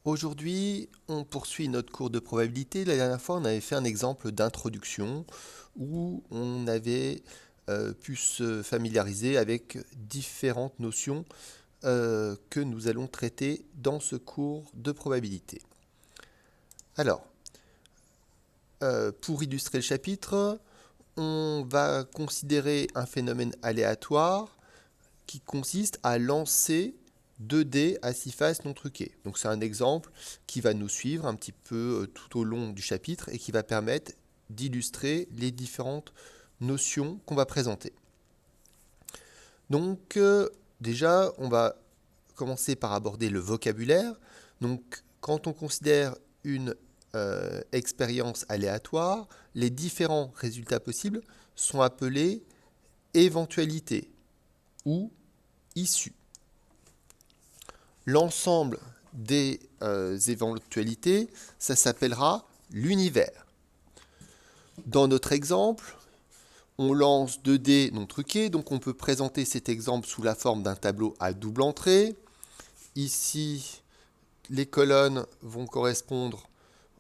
Aujourd'hui, on poursuit notre cours de probabilité. La dernière fois, on avait fait un exemple d'introduction où on avait pu se familiariser avec différentes notions que nous allons traiter dans ce cours de probabilité. Alors, pour illustrer le chapitre, on va considérer un phénomène aléatoire qui consiste à lancer 2 dés à 6 faces non truquées. Donc c'est un exemple qui va nous suivre un petit peu tout au long du chapitre et qui va permettre d'illustrer les différentes notions qu'on va présenter. Donc déjà, on va commencer par aborder le vocabulaire. Donc quand on considère une expérience aléatoire, les différents résultats possibles sont appelés éventualités ou issues. L'ensemble des éventualités, ça s'appellera l'univers. Dans notre exemple, on lance 2 dés non truqués, donc on peut présenter cet exemple sous la forme d'un tableau à double entrée. Ici, les colonnes vont correspondre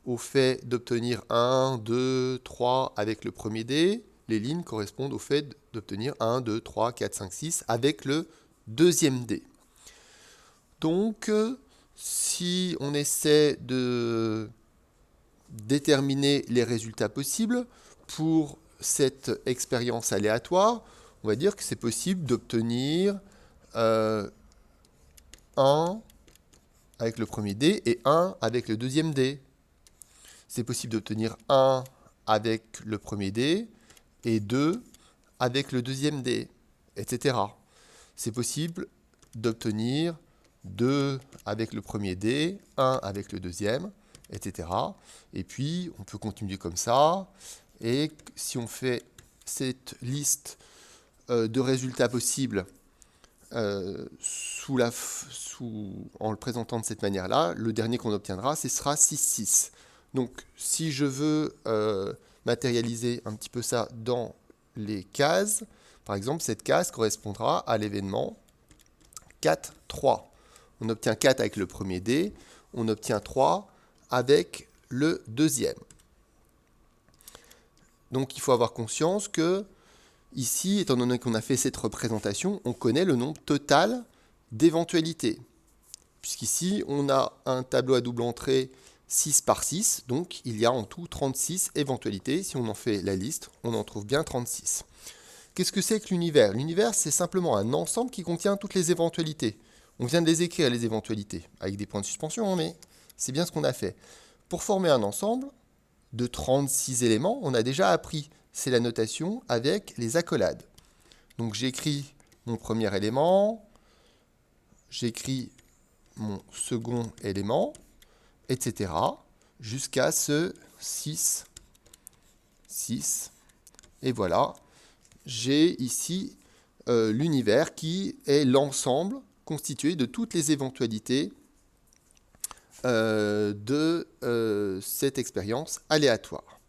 au fait d'obtenir 1, 2, 3 avec le premier dé. Les lignes correspondent au fait d'obtenir 1, 2, 3, 4, 5, 6 avec le deuxième dé. Donc, si on essaie de déterminer les résultats possibles pour cette expérience aléatoire, on va dire que c'est possible d'obtenir 1 avec le premier dé et 1 avec le deuxième dé. C'est possible d'obtenir 1 avec le premier dé et 2 avec le deuxième dé, etc. C'est possible d'obtenir 2 avec le premier dé, 1 avec le deuxième, etc. Et puis, on peut continuer comme ça. Et si on fait cette liste de résultats possibles en le présentant de cette manière-là, le dernier qu'on obtiendra, ce sera 6, 6. Donc, si je veux matérialiser un petit peu ça dans les cases, par exemple, cette case correspondra à l'événement 4, 3. On obtient 4 avec le premier dé, on obtient 3 avec le deuxième. Donc il faut avoir conscience que ici, étant donné qu'on a fait cette représentation, on connaît le nombre total d'éventualités. Puisqu'ici, on a un tableau à double entrée 6 par 6, donc il y a en tout 36 éventualités. Si on en fait la liste, on en trouve bien 36. Qu'est-ce que c'est que l'univers? L'univers, c'est simplement un ensemble qui contient toutes les éventualités. On vient de les écrire, les éventualités, avec des points de suspension, mais c'est bien ce qu'on a fait. Pour former un ensemble de 36 éléments, on a déjà appris. C'est la notation avec les accolades. Donc j'écris mon premier élément, j'écris mon second élément, etc. jusqu'à ce 6, 6. Et voilà, j'ai ici l'univers qui est l'ensemble constitué de toutes les éventualités de cette expérience aléatoire.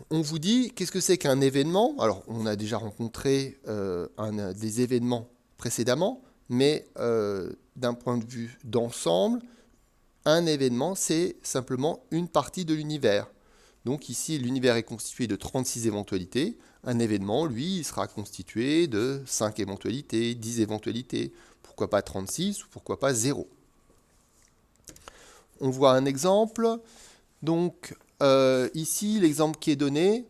On vous dit, qu'est-ce que c'est qu'un événement? Alors, on a déjà rencontré des événements précédemment, mais d'un point de vue d'ensemble, un événement, c'est simplement une partie de l'univers. Donc ici, l'univers est constitué de 36 éventualités. Un événement, lui, il sera constitué de 5 éventualités, 10 éventualités. Pourquoi pas 36 ou pourquoi pas 0? On voit un exemple. Donc ici, l'exemple qui est donné,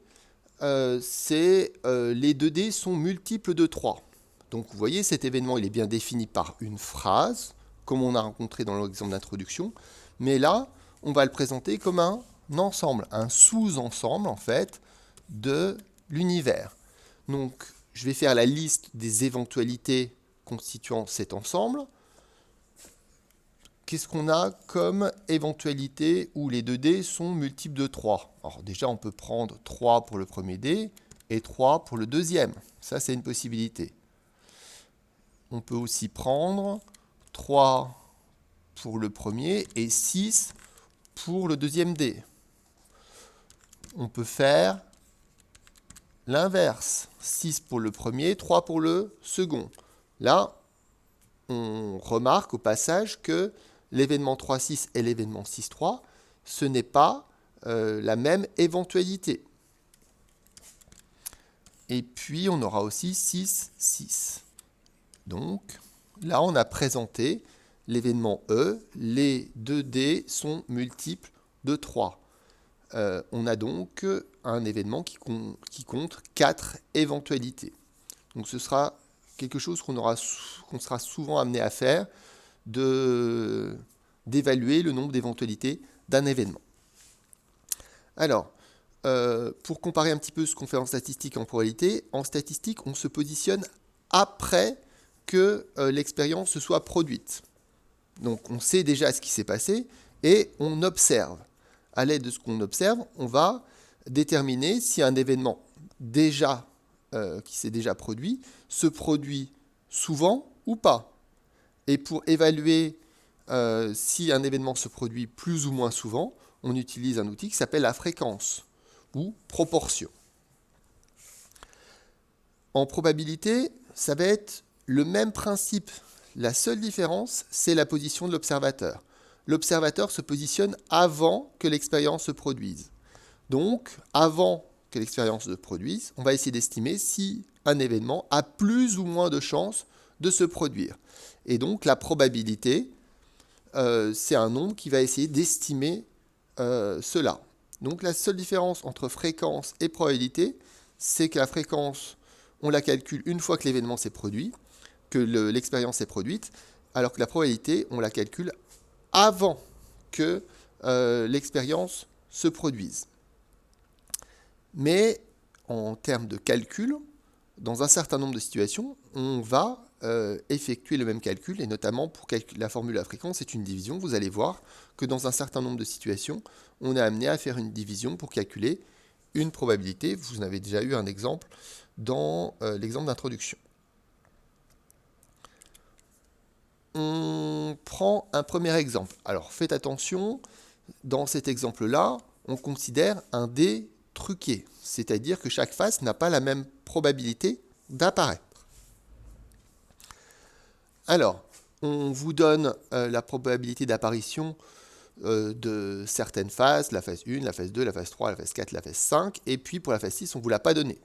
c'est les 2 dés sont multiples de 3. Donc vous voyez, cet événement, il est bien défini par une phrase, comme on a rencontré dans l'exemple d'introduction. Mais là, on va le présenter comme un ensemble, un sous-ensemble, en fait, de l'univers. Donc, je vais faire la liste des éventualités constituant cet ensemble. Qu'est-ce qu'on a comme éventualité où les 2 dés sont multiples de 3? Alors déjà, on peut prendre 3 pour le premier dé et 3 pour le deuxième. Ça, c'est une possibilité. On peut aussi prendre 3 pour le premier et 6 pour le deuxième dé. On peut faire l'inverse. 6 pour le premier, 3 pour le second. Là, on remarque au passage que l'événement 3,6 et l'événement 6,3, ce n'est pas la même éventualité. Et puis, on aura aussi 6,6. Donc, là, on a présenté l'événement E. Les 2D sont multiples de 3. On a donc un événement qui compte 4 éventualités. Donc, ce sera quelque chose qu'on sera souvent amené à faire, d'évaluer le nombre d'éventualités d'un événement. Alors, pour comparer un petit peu ce qu'on fait en statistique et en probabilité, en statistique, on se positionne après que l'expérience se soit produite. Donc, on sait déjà ce qui s'est passé et on observe. À l'aide de ce qu'on observe, on va déterminer si un événement qui s'est déjà produit se produit souvent ou pas. Et pour évaluer si un événement se produit plus ou moins souvent, on utilise un outil qui s'appelle la fréquence ou proportion. En probabilité, ça va être le même principe. La seule différence, c'est la position de l'observateur. L'observateur se positionne avant que l'expérience se produise. Donc, avant que l'expérience se produise, on va essayer d'estimer si un événement a plus ou moins de chances de se produire. Et donc, la probabilité, c'est un nombre qui va essayer d'estimer cela. Donc, la seule différence entre fréquence et probabilité, c'est que la fréquence, on la calcule une fois que l'événement s'est produit, que l'expérience est produite, alors que la probabilité, on la calcule avant que l'expérience se produise. Mais en termes de calcul, dans un certain nombre de situations, on va effectuer le même calcul, et notamment pour la formule de la fréquence, c'est une division. Vous allez voir que dans un certain nombre de situations, on est amené à faire une division pour calculer une probabilité. Vous en avez déjà eu un exemple dans l'exemple d'introduction. On prend un premier exemple. Alors faites attention, dans cet exemple-là, on considère un dé truqué, c'est-à-dire que chaque face n'a pas la même probabilité d'apparaître. Alors, on vous donne la probabilité d'apparition de certaines phases, la phase 1, la phase 2, la phase 3, la phase 4, la phase 5, et puis pour la phase 6, on ne vous l'a pas donnée.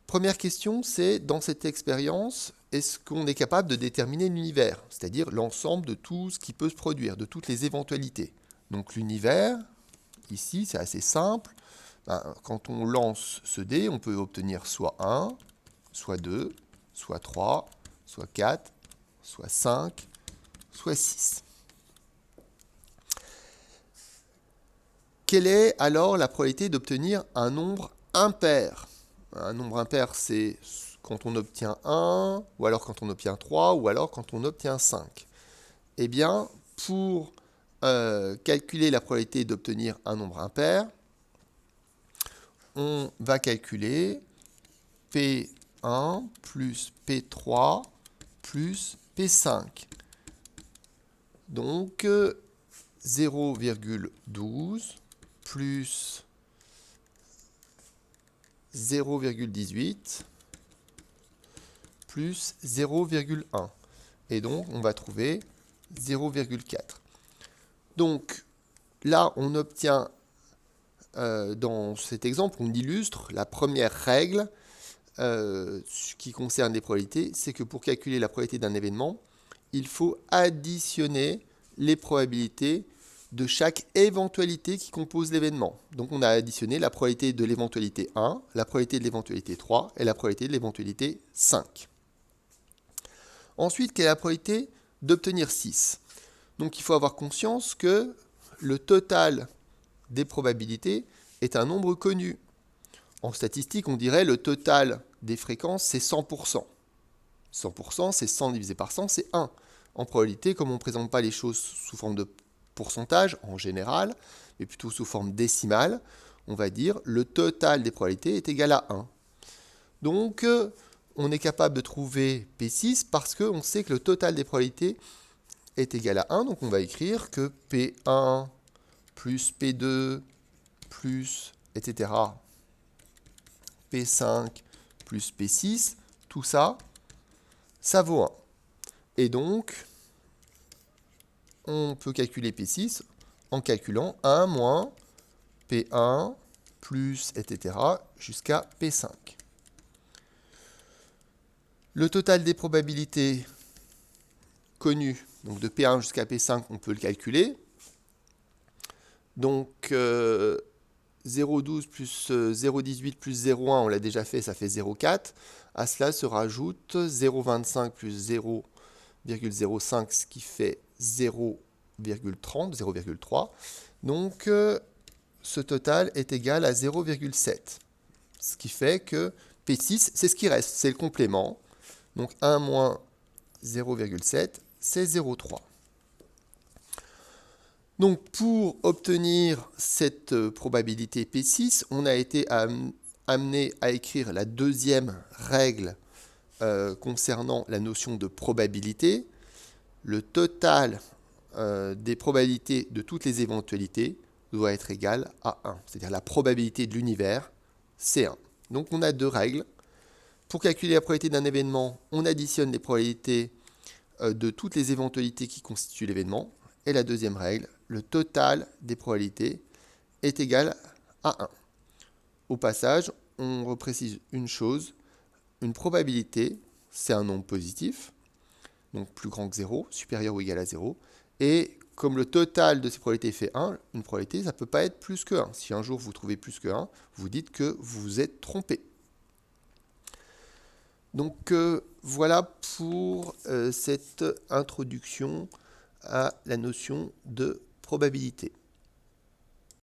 Première question, c'est dans cette expérience, est-ce qu'on est capable de déterminer l'univers, c'est-à-dire l'ensemble de tout ce qui peut se produire, de toutes les éventualités. Donc l'univers, ici, c'est assez simple. Quand on lance ce dé, on peut obtenir soit 1, soit 2, soit 3, soit 4, soit 5, soit 6. Quelle est alors la probabilité d'obtenir un nombre impair ? Un nombre impair, c'est quand on obtient 1, ou alors quand on obtient 3, ou alors quand on obtient 5. Eh bien, pour calculer la probabilité d'obtenir un nombre impair, on va calculer P1 plus P3 plus P5. Donc, 0,12 plus 0,18 plus 0,1. Et donc, on va trouver 0,4. Donc, là, on obtient, dans cet exemple, on illustre la première règle qui concerne les probabilités, c'est que pour calculer la probabilité d'un événement, il faut additionner les probabilités de chaque éventualité qui compose l'événement. Donc on a additionné la probabilité de l'éventualité 1, la probabilité de l'éventualité 3 et la probabilité de l'éventualité 5. Ensuite, quelle est la probabilité d'obtenir 6 ? Donc il faut avoir conscience que le total des probabilités est un nombre connu. En statistique, on dirait le total des fréquences, c'est 100%. 100%, c'est 100 divisé par 100, c'est 1. En probabilité, comme on ne présente pas les choses sous forme de pourcentage, en général, mais plutôt sous forme décimale, on va dire le total des probabilités est égal à 1. Donc, on est capable de trouver P6 parce qu'on sait que le total des probabilités est égal à 1. Donc, on va écrire que P1 plus P2 plus, etc., P5 plus P6, tout ça, ça vaut 1. Et donc, on peut calculer P6 en calculant 1 moins P1 plus, etc., jusqu'à P5. Le total des probabilités connues, donc de P1 jusqu'à P5, on peut le calculer. Donc 0,12 plus 0,18 plus 0,1, on l'a déjà fait, ça fait 0,4. À cela se rajoute 0,25 plus 0,05, ce qui fait 0,30, 0,3. Donc ce total est égal à 0,7. Ce qui fait que P6, c'est ce qui reste, c'est le complément. Donc 1 moins 0,7, c'est 0,3. Donc pour obtenir cette probabilité P6, on a été amené à écrire la deuxième règle concernant la notion de probabilité. Le total des probabilités de toutes les éventualités doit être égal à 1. C'est-à-dire la probabilité de l'univers, c'est 1. Donc on a deux règles. Pour calculer la probabilité d'un événement, on additionne les probabilités de toutes les éventualités qui constituent l'événement. Et la deuxième règle, le total des probabilités est égal à 1. Au passage, on reprécise une chose, une probabilité, c'est un nombre positif, donc plus grand que 0, supérieur ou égal à 0, et comme le total de ces probabilités fait 1, une probabilité, ça ne peut pas être plus que 1. Si un jour vous trouvez plus que 1, vous dites que vous vous êtes trompé. Donc voilà pour cette introduction à la notion de probabilité.